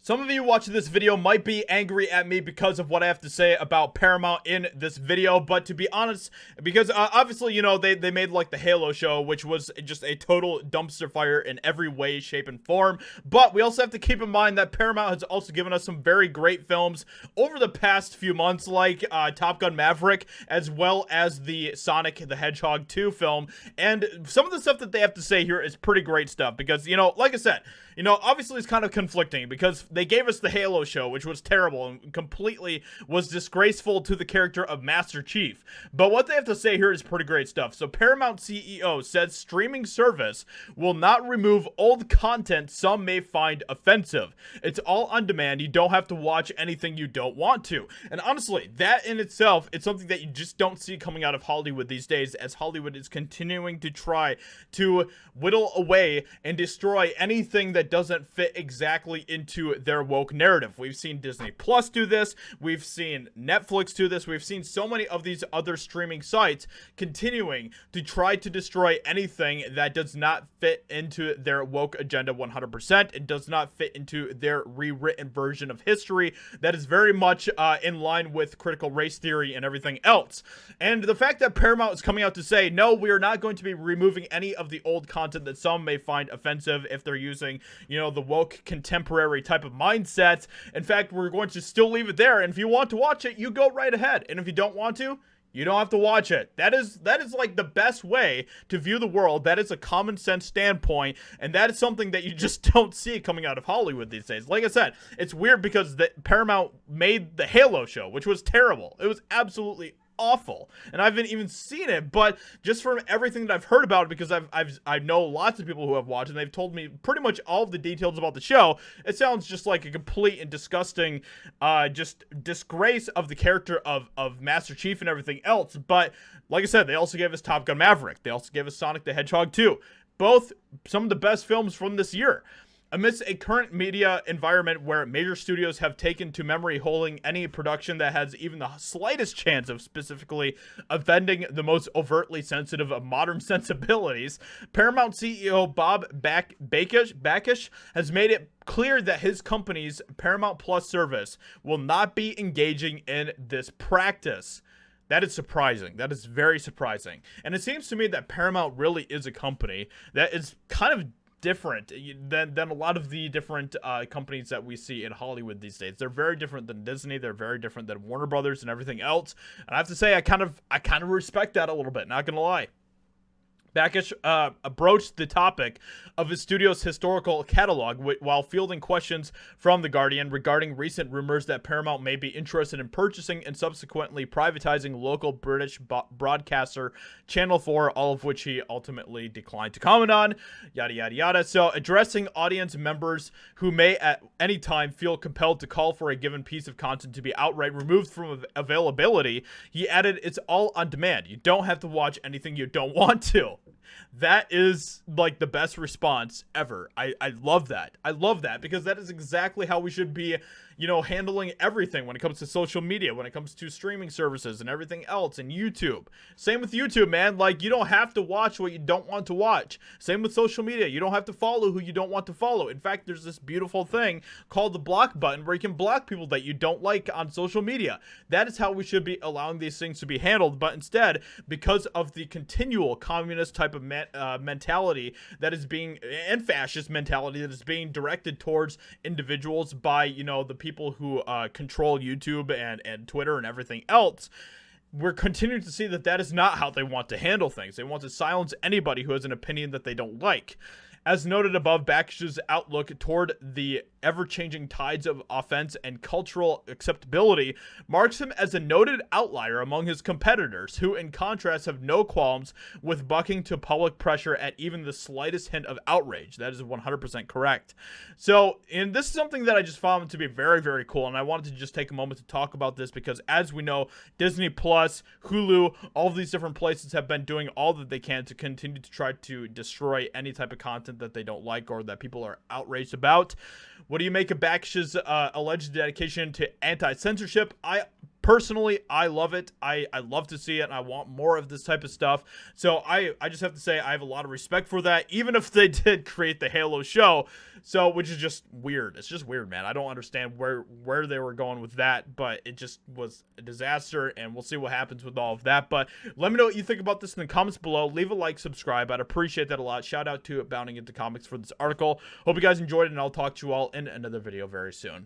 Some of you watching this video might be angry at me because of what I have to say about Paramount in this video, but to be honest, because obviously, you know, they made like the Halo show, which was just a total dumpster fire in every way, shape, and form, but we also have to keep in mind that Paramount has also given us some very great films over the past few months, like Top Gun Maverick, as well as the Sonic the Hedgehog 2 film, and some of the stuff that they have to say here is pretty great stuff, because, you know, like I said, you know, obviously it's kind of conflicting because they gave us the Halo show, which was terrible and completely was disgraceful to the character of Master Chief. But what they have to say here is pretty great stuff. So Paramount CEO says streaming service will not remove old content some may find offensive. It's all on demand. You don't have to watch anything you don't want to. And honestly, that in itself is something that you just don't see coming out of Hollywood these days, as Hollywood is continuing to try to whittle away and destroy anything that doesn't fit exactly into their woke narrative. We've seen Disney Plus do this, we've seen Netflix do this, we've seen so many of these other streaming sites continuing to try to destroy anything that does not fit into their woke agenda 100%. It does not fit into their rewritten version of history that is very much in line with critical race theory and everything else. And the fact that Paramount is coming out to say, no, we are not going to be removing any of the old content that some may find offensive if they're using, you know, the woke contemporary type of mindset. In fact, we're going to still leave it there, and if you want to watch it, you go right ahead, and if you don't want to, you don't have to watch it. That is like the best way to view the world. That is a common sense standpoint, and that is something that you just don't see coming out of Hollywood these days. Like I said, it's weird because Paramount made the Halo show, which was terrible. It was absolutely awful, and I haven't even seen it, but just from everything that I've heard about it, because I know lots of people who have watched, and they've told me pretty much all of the details about the show, it sounds just like a complete and disgusting just disgrace of the character of Master Chief and everything else. But like I said, they also gave us Top Gun Maverick, they also gave us Sonic the Hedgehog 2, both some of the best films from this year. Amidst a current media environment where major studios have taken to memory holding any production that has even the slightest chance of specifically offending the most overtly sensitive of modern sensibilities, Paramount CEO Bob Bakish has made it clear that his company's Paramount Plus service will not be engaging in this practice. That is surprising. That is very surprising. And it seems to me that Paramount really is a company that is kind of different than a lot of the different companies that we see in Hollywood these days. They're very different than Disney. They're very different than Warner Brothers and everything else. And I have to say, I kind of respect that a little bit. Not gonna lie. Bakish broached the topic of his studio's historical catalog while fielding questions from The Guardian regarding recent rumors that Paramount may be interested in purchasing and subsequently privatizing local British broadcaster Channel 4, all of which he ultimately declined to comment on, yada yada yada. So, addressing audience members who may at any time feel compelled to call for a given piece of content to be outright removed from availability, he added, "It's all on demand. You don't have to watch anything you don't want to." That is like the best response ever. I love that. I love that because that is exactly how we should be, you know, handling everything when it comes to social media, when it comes to streaming services and everything else, and YouTube. Same with YouTube, man. Like, you don't have to watch what you don't want to watch. Same with social media. You don't have to follow who you don't want to follow. In fact, there's this beautiful thing called the block button where you can block people that you don't like on social media. That is how we should be allowing these things to be handled. But instead, because of the continual communist type of mentality that is being, and fascist mentality that is being directed towards individuals by, you know, the people who control YouTube and Twitter and everything else, we're continuing to see that that is not how they want to handle things. They want to silence anybody who has an opinion that they don't like. As noted above, Bakish's outlook toward the ever-changing tides of offense and cultural acceptability marks him as a noted outlier among his competitors, who in contrast have no qualms with bucking to public pressure at even the slightest hint of outrage. That is 100% correct. So, and this is something that I just found to be very, very cool, and I wanted to just take a moment to talk about this because, as we know, Disney Plus, Hulu, all of these different places have been doing all that they can to continue to try to destroy any type of content that they don't like or that people are outraged about. What do you make of Bakish's alleged dedication to anti-censorship? I Personally, I love it. I love to see it, and I want more of this type of stuff. So I just have to say I have a lot of respect for that, even if they did create the Halo show. So, which is just weird. It's just weird, man. I don't understand where they were going with that, but it just was a disaster, and we'll see what happens with all of that. But let me know what you think about this in the comments below. Leave a like, subscribe. I'd appreciate that a lot. Shout out to Bounding Into Comics for this article. Hope you guys enjoyed it, and I'll talk to you all in another video very soon.